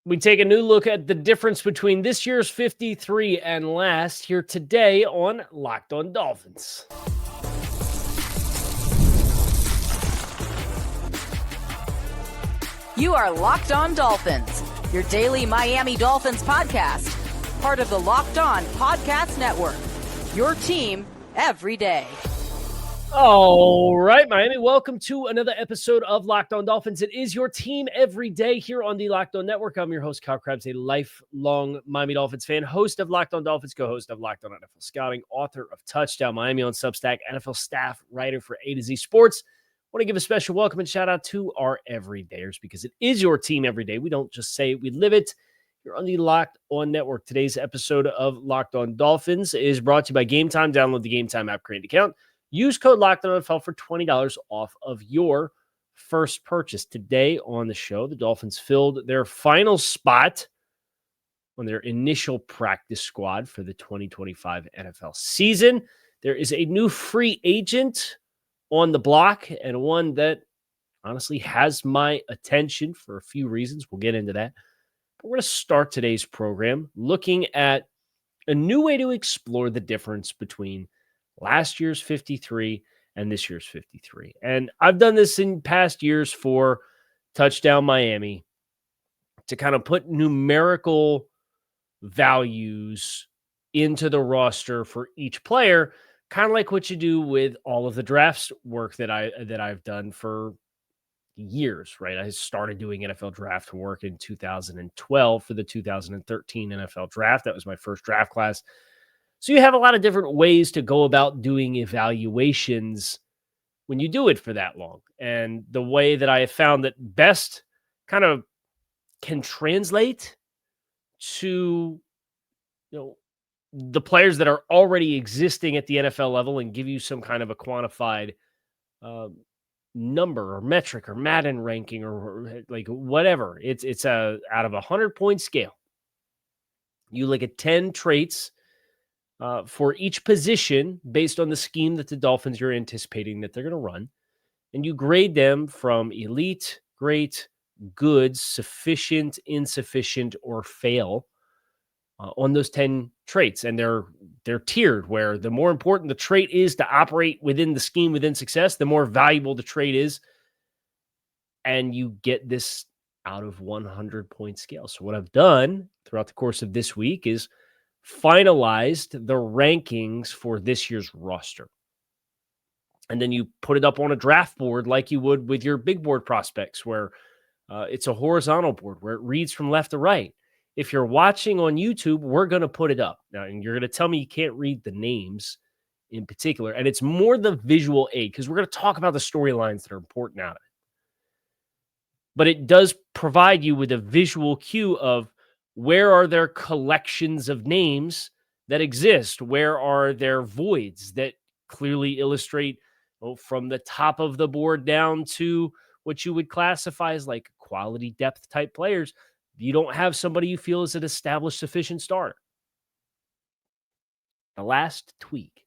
We take a new look at the difference between this year's 53 and last here today on Locked On Dolphins. You are Locked On Dolphins, your daily Miami Dolphins podcast, part of the Locked On Podcast Network, your team every day. All right, Miami, welcome to another episode of Locked On Dolphins. It is your team every day here on the Locked On Network. I'm your host, Kyle Krabs, a lifelong Miami Dolphins fan, host of Locked On Dolphins, co-host of Locked On NFL Scouting, author of Touchdown Miami on Substack, NFL staff writer for A to Z Sports. I want to give a special welcome and shout out to our everydayers because it is your team every day. We don't just say it, we live it. You're on the Locked On Network. Today's episode of Locked On Dolphins is brought to you by Game Time. Download the Game Time app, create an account. Use code LOCKEDONNFL for $20 off of your first purchase. Today on the show, the Dolphins filled their final spot on their initial practice squad for the 2025 NFL season. There is a new free agent on the block and one that honestly has my attention for a few reasons. We'll get into that. But we're going to start today's program looking at a new way to explore the difference between last year's 53 and this year's 53. And I've done this in past years for Touchdown Miami to kind of put numerical values into the roster for each player, kind of like what you do with all of the drafts work that I've done for years, right? I started doing NFL draft work in 2012 for the 2013 NFL draft. That was my first draft class. So you have a lot of different ways to go about doing evaluations when you do it for that long. And the way that I have found that best kind of can translate to, the players that are already existing at the NFL level and give you some kind of a quantified number or metric or Madden ranking or like whatever. It's a out of 100-point scale. You look at 10 traits for each position based on the scheme that the Dolphins you're anticipating that they're going to run. And you grade them from elite, great, good, sufficient, insufficient, or fail on those 10 traits. And they're tiered where the more important the trait is to operate within the scheme within success, the more valuable the trait is. And you get this out of 100-point scale. So what I've done throughout the course of this week is finalized the rankings for this year's roster. And then you put it up on a draft board like you would with your big board prospects, where it's a horizontal board where it reads from left to right. If you're watching on YouTube, we're going to put it up. Now, and you're going to tell me you can't read the names in particular. And it's more the visual aid because we're going to talk about the storylines that are important out of it. But it does provide you with a visual cue of where are there collections of names that exist? Where are there voids that clearly illustrate from the top of the board down to what you would classify as like quality depth type players? You don't have somebody you feel is an established sufficient starter. The last tweak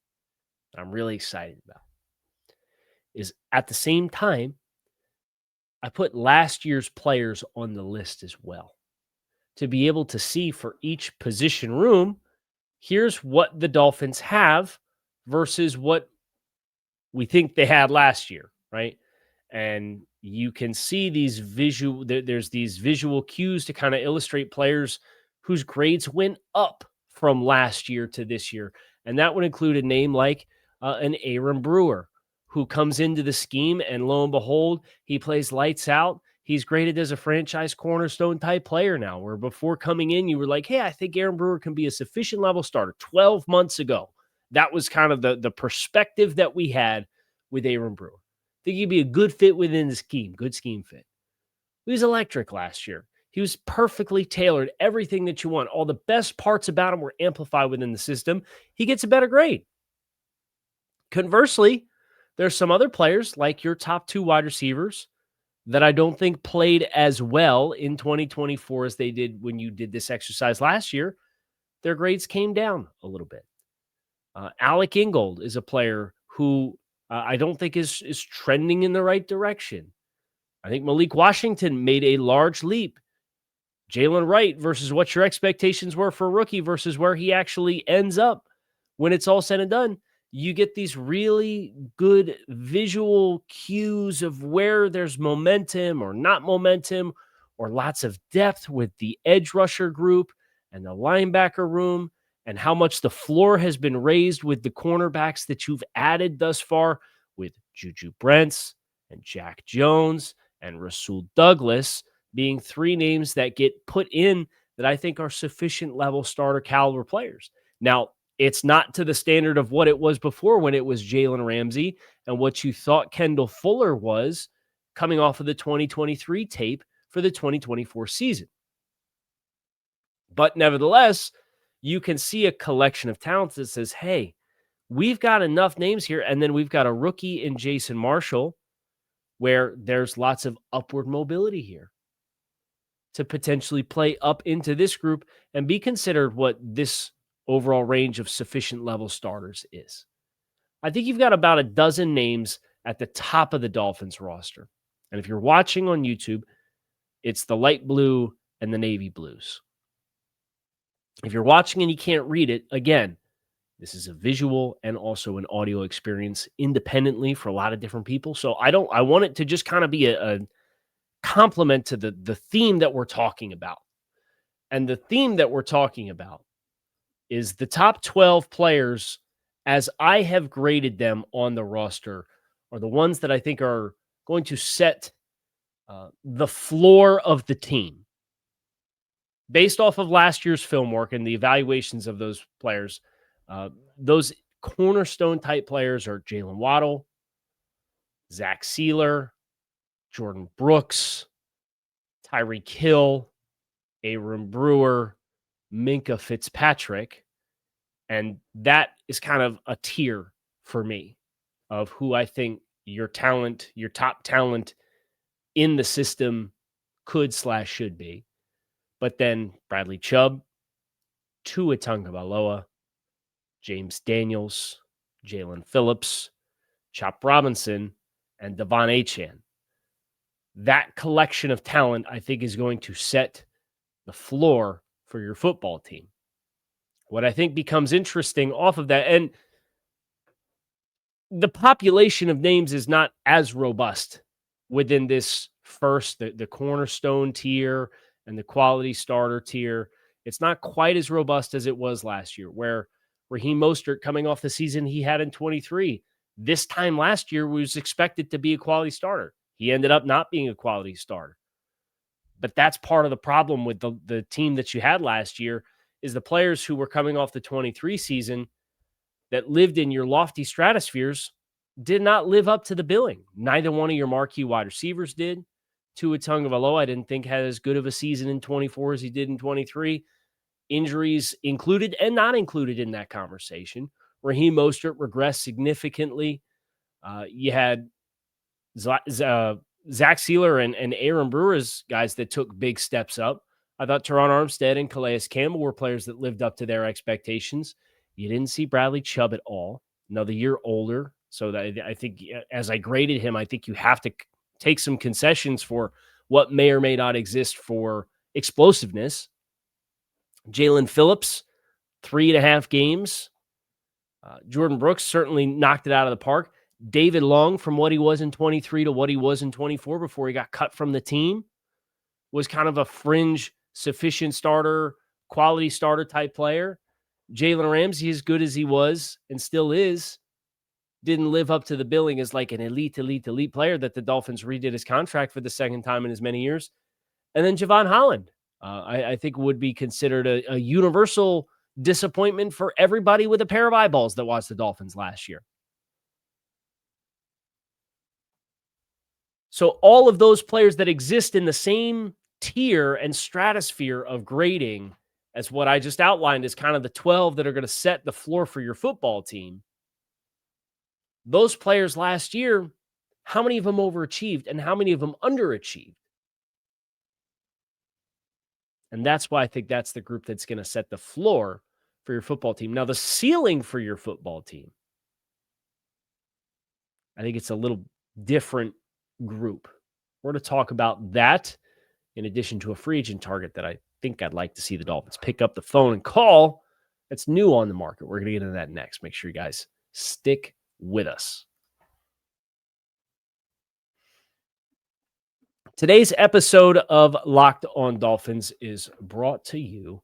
that I'm really excited about is at the same time, I put last year's players on the list as well, to be able to see for each position room, here's what the Dolphins have versus what we think they had last year, right? And you can see these there's these visual cues to kind of illustrate players whose grades went up from last year to this year. And that would include a name like an Aaron Brewer, who comes into the scheme and lo and behold, he plays lights out. He's graded as a franchise cornerstone type player now, where before coming in, you were like, hey, I think Aaron Brewer can be a sufficient level starter. 12 months ago, that was kind of the perspective that we had with Aaron Brewer. I think he'd be a good fit within the scheme, good scheme fit. He was electric last year. He was perfectly tailored, everything that you want. All the best parts about him were amplified within the system. He gets a better grade. Conversely, there's some other players like your top two wide receivers that I don't think played as well in 2024 as they did when you did this exercise last year. Their grades came down a little bit. Alec Ingold is a player who I don't think is trending in the right direction. I think Malik Washington made a large leap Jaylen Wright versus what your expectations were for a rookie versus where he actually ends up when it's all said and done. You get these really good visual cues of where there's momentum or not momentum, or lots of depth with the edge rusher group and the linebacker room, and how much the floor has been raised with the cornerbacks that you've added thus far with Juju Brents and Jack Jones and Rasul Douglas being three names that get put in that I think are sufficient level starter caliber players. Now, it's not to the standard of what it was before when it was Jalen Ramsey and what you thought Kendall Fuller was coming off of the 2023 tape for the 2024 season. But nevertheless, you can see a collection of talents that says, hey, we've got enough names here. And then we've got a rookie in Jason Marshall where there's lots of upward mobility here to potentially play up into this group and be considered what this overall range of sufficient level starters is. I think you've got about a dozen names at the top of the Dolphins roster. And if you're watching on YouTube, it's the light blue and the navy blues. If you're watching and you can't read it, again, this is a visual and also an audio experience independently for a lot of different people. So I want it to just kind of be a complement to the theme that we're talking about. And the theme that we're talking about is the top 12 players, as I have graded them on the roster, are the ones that I think are going to set the floor of the team. Based off of last year's film work and the evaluations of those players, those cornerstone type players are Jaylen Waddle, Zach Sieler, Jordan Brooks, Tyreek Hill, Aaron Brewer, Minka Fitzpatrick. And that is kind of a tier for me of who I think your talent, your top talent in the system could/should be. But then Bradley Chubb, Tua Tagovailoa, James Daniels, Jalen Phillips, Chop Robinson, and Devon Achane. That collection of talent, I think, is going to set the floor for your football team. What I think becomes interesting off of that, and the population of names is not as robust within this first, the cornerstone tier and the quality starter tier. It's not quite as robust as it was last year, where Raheem Mostert, coming off the season he had in 23, this time last year was expected to be a quality starter. He ended up not being a quality starter. But that's part of the problem with the team that you had last year, is the players who were coming off the 23 season that lived in your lofty stratospheres did not live up to the billing. Neither one of your marquee wide receivers did. Tua Tagovailoa, I didn't think had as good of a season in 24 as he did in 23. Injuries included and not included in that conversation. Raheem Mostert regressed significantly. You had Zach Sieler and Aaron Brewer as guys that took big steps up. I thought Teron Armstead and Calais Campbell were players that lived up to their expectations. You didn't see Bradley Chubb at all. Another year older. So that I think, as I graded him, I think you have to take some concessions for what may or may not exist for explosiveness. Jalen Phillips, 3.5 games. Jordan Brooks certainly knocked it out of the park. David Long, from what he was in 23 to what he was in 24 before he got cut from the team, was kind of a fringe, sufficient starter, quality starter type player. Jalen Ramsey, as good as he was and still is, didn't live up to the billing as like an elite player that the Dolphins redid his contract for the second time in as many years. And then Javon Holland, I think would be considered a universal disappointment for everybody with a pair of eyeballs that watched the Dolphins last year. So all of those players that exist in the same tier and stratosphere of grading as what I just outlined is kind of the 12 that are going to set the floor for your football team. Those players last year, how many of them overachieved and how many of them underachieved? And that's why I think that's the group that's going to set the floor for your football team. Now, the ceiling for your football team, I think it's a little different group. We're going to talk about that in addition to a free agent target that I think I'd like to see the Dolphins pick up the phone and call. That's new on the market. We're going to get into that next. Make sure you guys stick with us. Today's episode of Locked on Dolphins is brought to you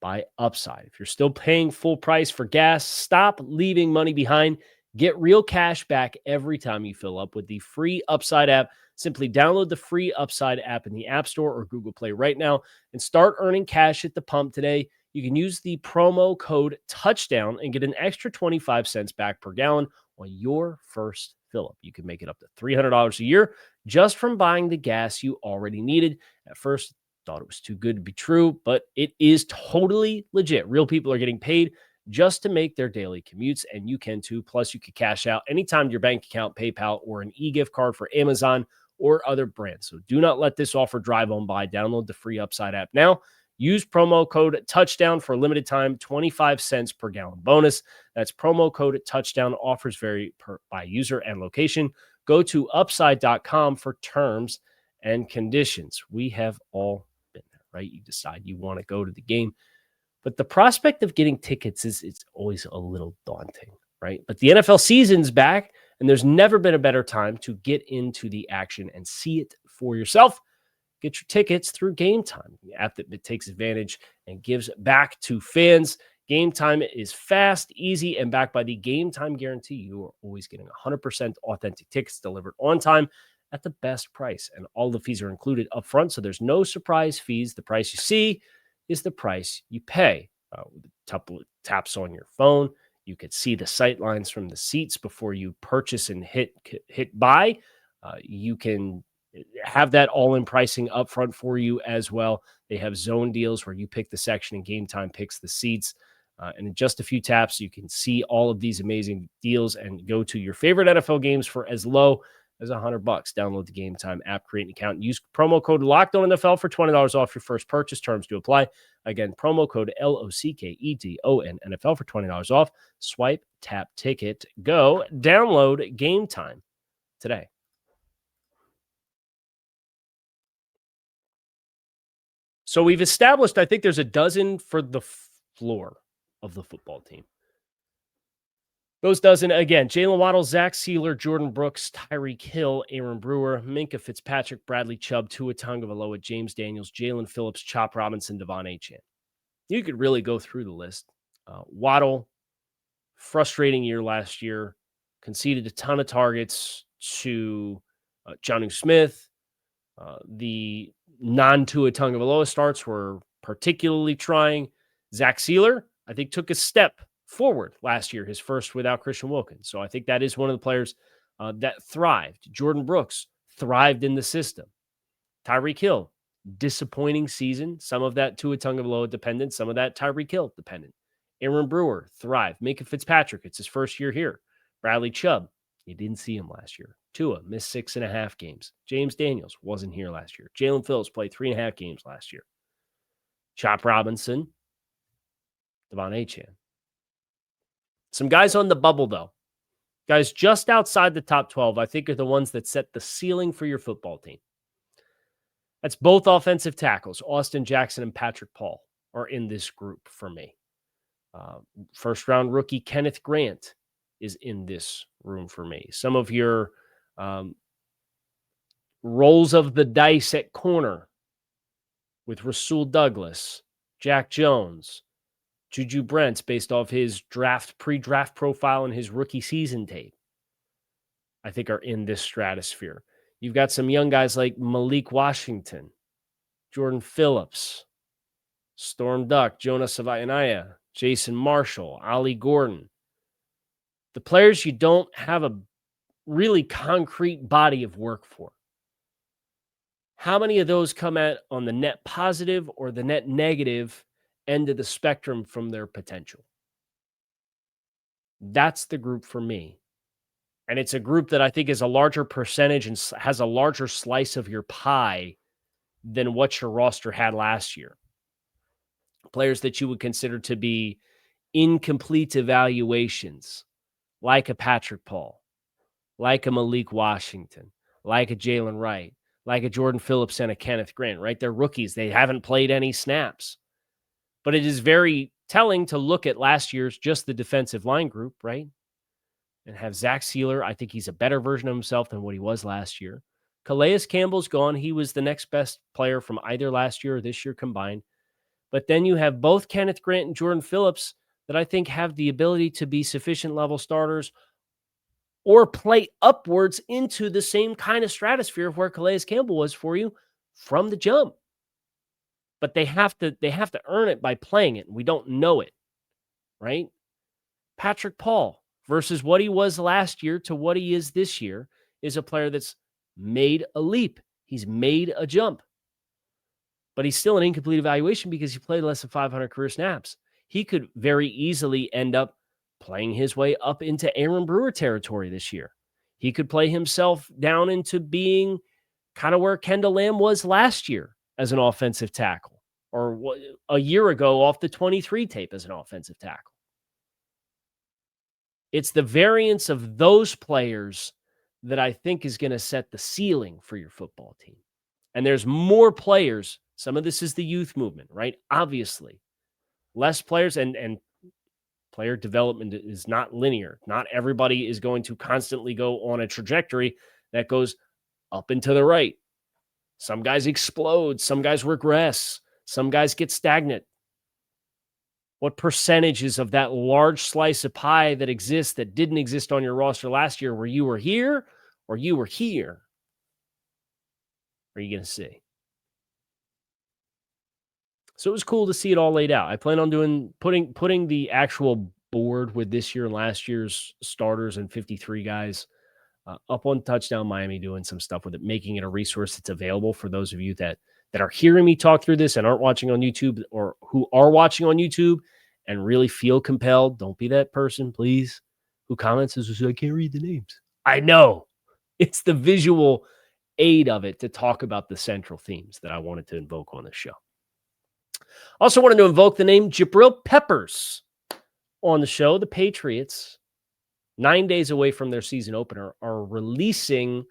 by Upside. If you're still paying full price for gas, stop leaving money behind. Get real cash back every time you fill up with the free Upside app. Simply download the free Upside app in the App Store or Google Play right now and start earning cash at the pump today. You can use the promo code TOUCHDOWN and get an extra 25 cents back per gallon on your first fill up. You can make it up to $300 a year just from buying the gas you already needed. At first, thought it was too good to be true, but it is totally legit. Real people are getting paid just to make their daily commutes, and you can too. Plus, you can cash out anytime to your bank account, PayPal, or an e-gift card for Amazon or other brands. So do not let this offer drive on by. Download the free Upside app now. Use promo code TOUCHDOWN for a limited time, 25 cents per gallon bonus. That's promo code TOUCHDOWN. Offers vary by user and location. Go to upside.com for terms and conditions. We have all been there, right? You decide you want to go to the game, but the prospect of getting tickets it's always a little daunting, right? But the NFL season's back, and there's never been a better time to get into the action and see it for yourself. Get your tickets through Game Time, the app that takes advantage and gives back to fans. Game Time is fast, easy, and backed by the Game Time guarantee. You are always getting 100% authentic tickets delivered on time at the best price. And all the fees are included up front, so there's no surprise fees. The price you see is the price you pay. With a couple of taps on your phone, you could see the sight lines from the seats before you purchase and hit buy. You can have that all-in pricing up front for you as well. They have zone deals where you pick the section and Game Time picks the seats. And in just a few taps, you can see all of these amazing deals and go to your favorite NFL games for as low as $100. Download the Game Time app, create an account, and use promo code LOCKEDONNFL for $20 off your first purchase. Terms to apply. Again, promo code LOCKEDON NFL for $20 off. Swipe, tap, ticket, go. Download Game Time today. So we've established, I think there's a dozen for the floor of the football team. Those dozen, again, Jaylen, Waddle, Zach Sieler, Jordan Brooks, Tyreek Hill, Aaron Brewer, Minkah Fitzpatrick, Bradley Chubb, Tua Tagovailoa, James Daniels, Jaylen Phillips, Chop Robinson, Devon Achane. You could really go through the list. Waddle, frustrating year last year, conceded a ton of targets to Jonnu Smith. The non-Tua Tagovailoa starts were particularly trying. Zach Sieler, I think, took a step forward last year, his first without Christian Wilkins. So I think that is one of the players that thrived. Jordan Brooks thrived in the system. Tyreek Hill, disappointing season. Some of that Tua Tagovailoa dependent, some of that Tyreek Hill dependent. Aaron Brewer thrived. Minkah Fitzpatrick, it's his first year here. Bradley Chubb, you didn't see him last year. Tua missed 6.5 games. James Daniels wasn't here last year. Jaylen Phillips played 3.5 games last year. Chop Robinson, Devon Achane. Some guys on the bubble, though. Guys just outside the top 12, I think, are the ones that set the ceiling for your football team. That's both offensive tackles. Austin Jackson and Patrick Paul are in this group for me. First-round rookie Kenneth Grant is in this room for me. Some of your rolls of the dice at corner with Rasul Douglas, Jack Jones, Juju Brents, based off his pre-draft profile and his rookie season tape, I think are in this stratosphere. You've got some young guys like Malik Washington, Jordan Phillips, Storm Duck, Jonah Savaianaya, Jason Marshall, Ali Gordon. The players you don't have a really concrete body of work for. How many of those come at on the net positive or the net negative end of the spectrum from their potential? That's the group for me. And it's a group that I think is a larger percentage and has a larger slice of your pie than what your roster had last year. Players that you would consider to be incomplete evaluations, like a Patrick Paul, like a Malik Washington, like a Jalen Wright, like a Jordan Phillips and a Kenneth Grant, right? They're rookies. They haven't played any snaps. But it is very telling to look at last year's just the defensive line group, right? And have Zach Sieler. I think he's a better version of himself than what he was last year. Calais Campbell's gone. He was the next best player from either last year or this year combined. But then you have both Kenneth Grant and Jordan Phillips that I think have the ability to be sufficient level starters or play upwards into the same kind of stratosphere of where Calais Campbell was for you from the jump. But they have to earn it by playing it. And we don't know it, right? Patrick Paul versus what he was last year to what he is this year is a player that's made a leap. He's made a jump. But he's still an incomplete evaluation because he played less than 500 career snaps. He could very easily end up playing his way up into Aaron Brewer territory this year. He could play himself down into being kind of where Kendall Lamb was last year as an offensive tackle, or a year ago off the 23 tape as an offensive tackle. It's the variance of those players that I think is going to set the ceiling for your football team. And there's more players. Some of this is the youth movement, right? Obviously, less players and player development is not linear. Not everybody is going to constantly go on a trajectory that goes up and to the right. Some guys explode. Some guys regress. Some guys get stagnant. What percentages of that large slice of pie that exists that didn't exist on your roster last year where you were here or you were here? Are you going to see? So it was cool to see it all laid out. I plan on putting the actual board with this year and last year's starters and 53 guys up on Touchdown Miami, doing some stuff with it, making it a resource that's available for those of you that are hearing me talk through this and aren't watching on YouTube, or who are watching on YouTube and really feel compelled. Don't be that person, please, who comments and says, I can't read the names. I know. It's the visual aid of it to talk about the central themes that I wanted to invoke on this show. Also wanted to invoke the name Jabrill Peppers on the show. The Patriots, 9 days away from their season opener, are releasing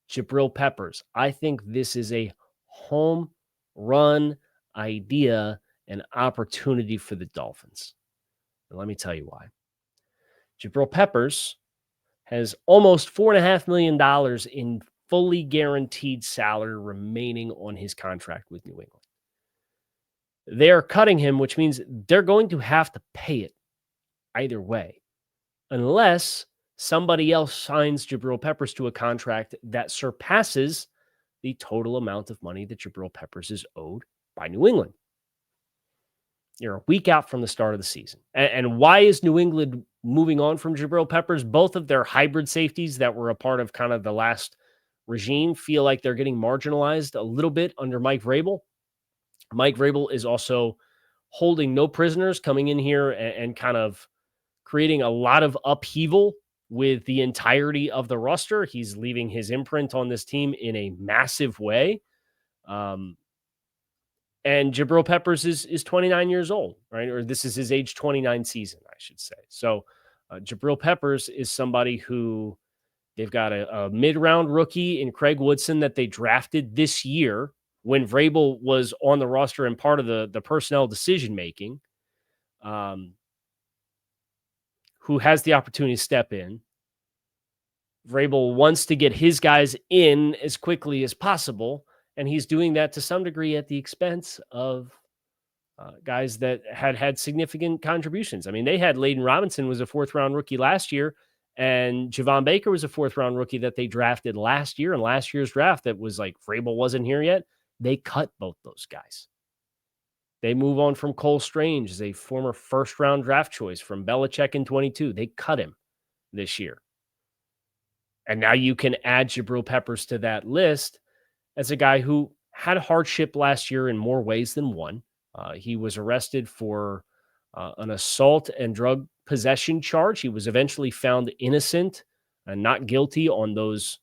Jabrill Peppers. I think this is a home run idea and opportunity for the Dolphins. And let me tell you why. Jabrill Peppers has almost $4.5 million in fully guaranteed salary remaining on his contract with New England. They're cutting him, which means they're going to have to pay it either way, unless somebody else signs Jabrill Peppers to a contract that surpasses the total amount of money that Jabrill Peppers is owed by New England. You're a week out from the start of the season. And why is New England moving on from Jabrill Peppers? Both of their hybrid safeties that were a part of kind of the last regime feel like they're getting marginalized a little bit under Mike Vrabel. Mike Vrabel is also holding no prisoners, coming in here and kind of creating a lot of upheaval with the entirety of the roster. He's leaving his imprint on this team in a massive way. And Jabrill Peppers is 29 years old, right? Or this is his age 29 season, I should say. So Jabrill Peppers is somebody who they've got a mid-round rookie in Craig Woodson that they drafted this year when Vrabel was on the roster and part of the personnel decision-making, who has the opportunity to step in. Vrabel wants to get his guys in as quickly as possible, and he's doing that to some degree at the expense of guys that had significant contributions. I mean, they had Layden Robinson was a fourth-round rookie last year, and Javon Baker was a fourth-round rookie that they drafted last year. In last year's draft, that was like Vrabel wasn't here yet. They cut both those guys. They move on from Cole Strange as a former first-round draft choice from Belichick in 22. They cut him this year. And now you can add Jabrill Peppers to that list as a guy who had hardship last year in more ways than one. He was arrested for an assault and drug possession charge. He was eventually found innocent and not guilty on those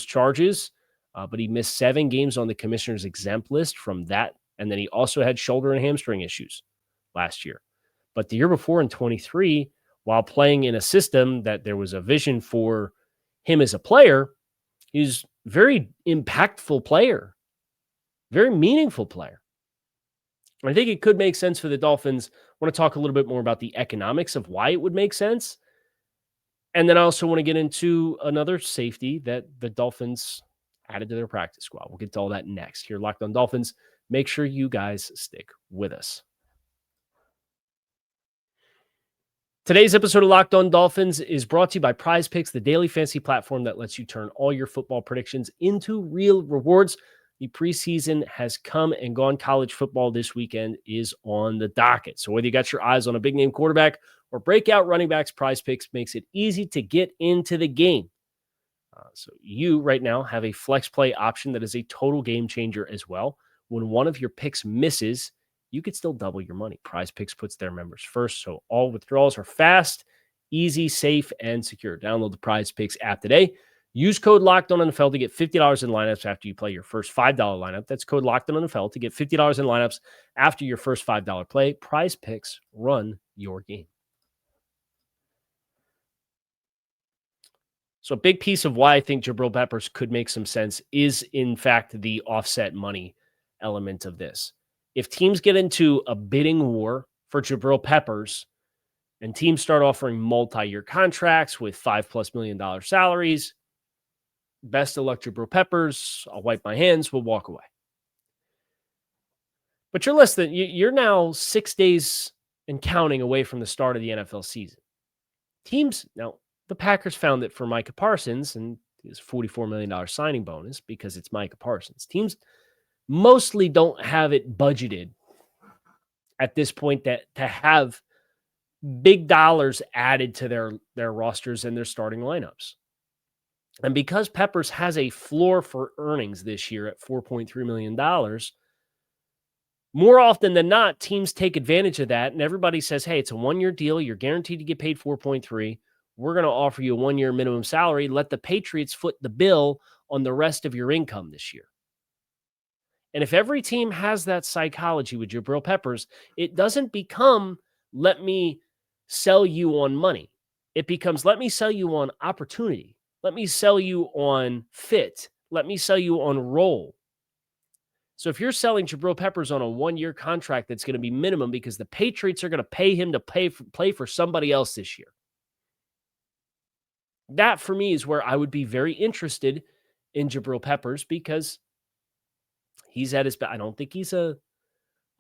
charges. But he missed 7 games on the commissioner's exempt list from that. And then he also had shoulder and hamstring issues last year. But the year before in 23, while playing in a system that there was a vision for him as a player, He's a very impactful player, very meaningful player. I think it could make sense for the Dolphins. I want to talk a little bit more about the economics of why it would make sense. And then I also want to get into another safety that the Dolphins added to their practice squad. We'll get to all that next here, Locked On Dolphins. Make sure you guys stick with us. Today's episode of Locked On Dolphins is brought to you by Prize Picks, the daily fantasy platform that lets you turn all your football predictions into real rewards. The preseason has come and gone. College football this weekend is on the docket. So whether you got your eyes on a big-name quarterback or breakout running backs, Prize Picks makes it easy to get into the game. So you right now have a flex play option that is a total game changer as well. When one of your picks misses, you could still double your money. Prize Picks puts their members first, so all withdrawals are fast, easy, safe, and secure. Download the Prize Picks app today. Use code LOCKEDONNFL to get $50 in lineups after you play your first $5 lineup. That's code LOCKEDONNFL to get $50 in lineups after your first $5 play. Prize Picks, run your game. So a big piece of why I think Jabrill Peppers could make some sense is, in fact, the offset money element of this. If teams get into a bidding war for Jabrill Peppers and teams start offering multi-year contracts with $5+ million salaries, best of luck, Jabrill Peppers. I'll wipe my hands. We'll walk away. But you're now 6 days and counting away from the start of the NFL season. Now, the Packers found that for Micah Parsons and his $44 million signing bonus, because it's Micah Parsons, teams mostly don't have it budgeted at this point that to have big dollars added to their rosters and their starting lineups. And because Peppers has a floor for earnings this year at $4.3 million, more often than not, teams take advantage of that. And everybody says, hey, it's a 1-year deal. You're guaranteed to get paid 4.3. We're going to offer you a 1-year minimum salary. Let the Patriots foot the bill on the rest of your income this year. And if every team has that psychology with Jabrill Peppers, it doesn't become, let me sell you on money. It becomes, let me sell you on opportunity. Let me sell you on fit. Let me sell you on role. So if you're selling Jabrill Peppers on a 1-year contract that's going to be minimum because the Patriots are going to pay him to play for somebody else this year, that for me is where I would be very interested in Jabrill Peppers, because he's at his best. I don't think he's a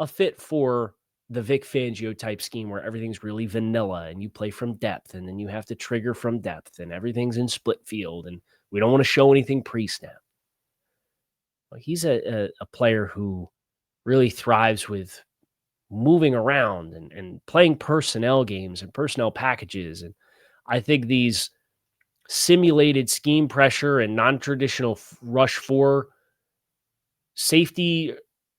fit for the Vic Fangio type scheme where everything's really vanilla and you play from depth and then you have to trigger from depth and everything's in split field and we don't want to show anything pre-snap. He's a player who really thrives with moving around and playing personnel games and personnel packages. And I think these simulated scheme pressure and non-traditional rush for safety,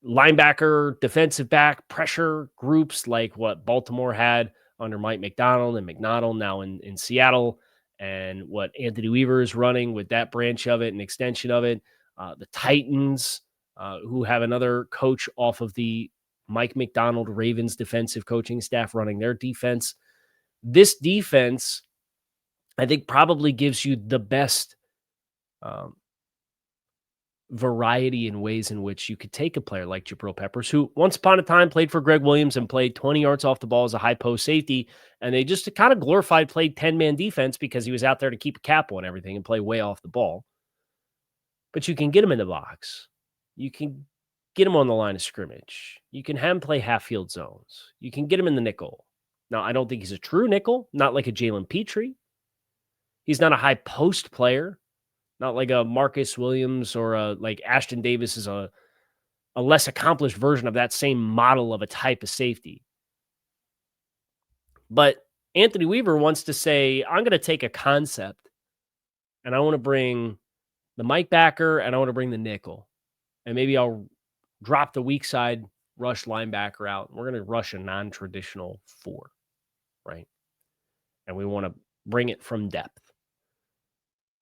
linebacker, defensive back pressure groups like what Baltimore had under Mike McDonald and McNaughton now in Seattle, and what Anthony Weaver is running with that branch of it, an extension of it. The Titans, who have another coach off of the Mike McDonald Ravens defensive coaching staff running their defense. This defense, I think, probably gives you the best variety in ways in which you could take a player like Jabrill Peppers, who once upon a time played for Greg Williams and played 20 yards off the ball as a high post safety. And they just kind of glorified played 10-man defense because he was out there to keep a cap on everything and play way off the ball. But you can get him in the box. You can get him on the line of scrimmage. You can have him play half-field zones. You can get him in the nickel. Now, I don't think he's a true nickel, not like a Jaylen Petrie. He's not a high post player, not like a Marcus Williams or like Ashton Davis is a less accomplished version of that same model of a type of safety. But Anthony Weaver wants to say, I'm going to take a concept and I want to bring the Mike backer and I want to bring the nickel. And maybe I'll drop the weak side rush linebacker out. We're going to rush a non-traditional 4, right? And we want to bring it from depth.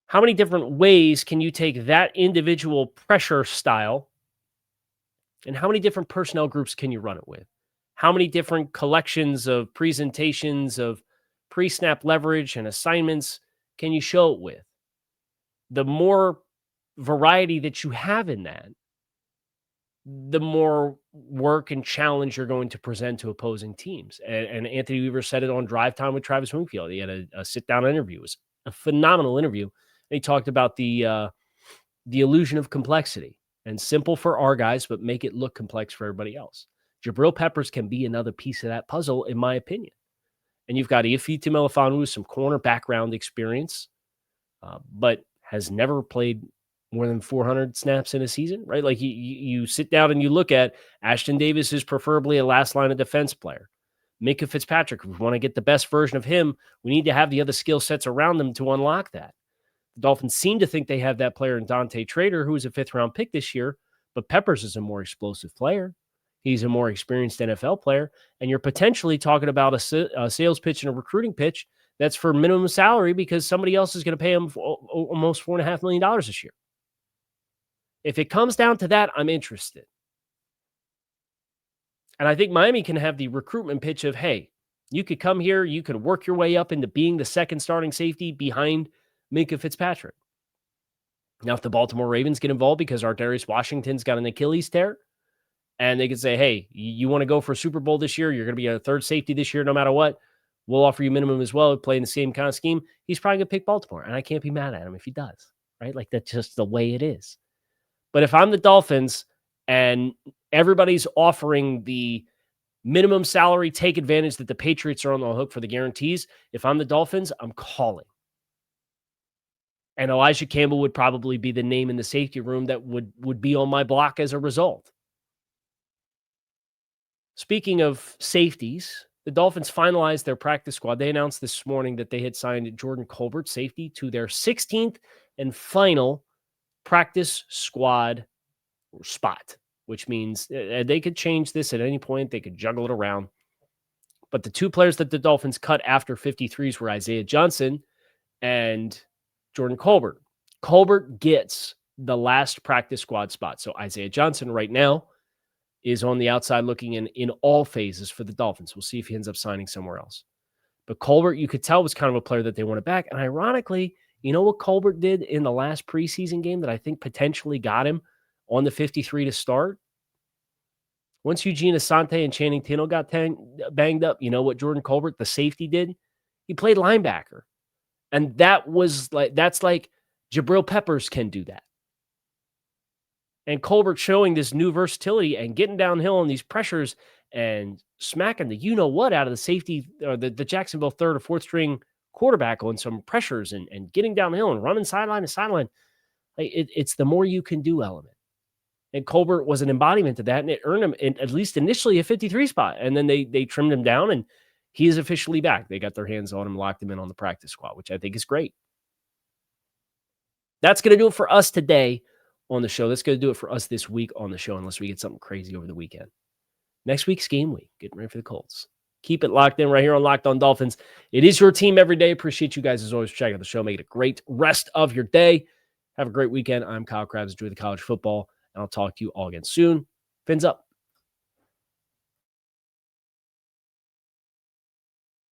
How many different ways can you take that individual pressure style, and how many different personnel groups can you run it with? How many different collections of presentations of pre-snap leverage and assignments can you show it with? The more variety that you have in that, the more work and challenge you're going to present to opposing teams. And Anthony Weaver said it on Drive Time with Travis Wingfield. He had a sit-down interview. It was a phenomenal interview. And he talked about the illusion of complexity, and simple for our guys, but make it look complex for everybody else. Jabrill Peppers can be another piece of that puzzle, in my opinion. And you've got Iafiti Melifonwu with some corner background experience, but has never played more than 400 snaps in a season, right? Like you sit down and you look at Ashton Davis is preferably a last line of defense player. Minkah Fitzpatrick, if we want to get the best version of him, we need to have the other skill sets around them to unlock that. The Dolphins seem to think they have that player in Dante Trader, who was a 5th-round pick this year, but Peppers is a more explosive player. He's a more experienced NFL player, and you're potentially talking about a sales pitch and a recruiting pitch that's for minimum salary because somebody else is going to pay him almost $4.5 million this year. If it comes down to that, I'm interested. And I think Miami can have the recruitment pitch of, hey, you could come here, you could work your way up into being the second starting safety behind Minkah Fitzpatrick. Now, if the Baltimore Ravens get involved because Ardarius Washington's got an Achilles tear, and they could say, hey, you want to go for a Super Bowl this year? You're going to be a third safety this year no matter what. We'll offer you minimum as well, playing the same kind of scheme. He's probably going to pick Baltimore, and I can't be mad at him if he does, right? Like, that's just the way it is. But if I'm the Dolphins and everybody's offering the minimum salary take advantage that the Patriots are on the hook for the guarantees, if I'm the Dolphins, I'm calling. And Elijah Campbell would probably be the name in the safety room that would be on my block as a result. Speaking of safeties, the Dolphins finalized their practice squad. They announced this morning that they had signed Jordan Colbert, safety, to their 16th and final practice squad spot, which means they could change this at any point. They could juggle it around. But the two players that the Dolphins cut after 53s were Isaiah Johnson and Jordan Colbert. Colbert gets the last practice squad spot. So Isaiah Johnson right now is on the outside looking in all phases for the Dolphins. We'll see if he ends up signing somewhere else. But Colbert, you could tell, was kind of a player that they wanted back. And ironically, you know what Colbert did in the last preseason game that I think potentially got him on the 53 to start? Once Eugene Asante and Channing Tindall got banged up, you know what Jordan Colbert, the safety, did? He played linebacker. And that's like Jabrill Peppers can do that. And Colbert showing this new versatility and getting downhill on these pressures and smacking the you-know-what out of the safety, or the Jacksonville third or fourth string quarterback on some pressures and getting downhill and running sideline to sideline. It's the more you can do element. And Colbert was an embodiment of that, and it earned him at least initially a 53 spot. And then they trimmed him down, and he is officially back. They got their hands on him, locked him in on the practice squad, which I think is great. That's going to do it for us today on the show. That's going to do it for us this week on the show, unless we get something crazy over the weekend. Next week's game week. Getting ready for the Colts. Keep it locked in right here on Locked On Dolphins. It is your team every day. Appreciate you guys as always for checking out the show. Make it a great rest of your day. Have a great weekend. I'm Kyle Krabs. Enjoy the college football, and I'll talk to you all again soon. Fins up.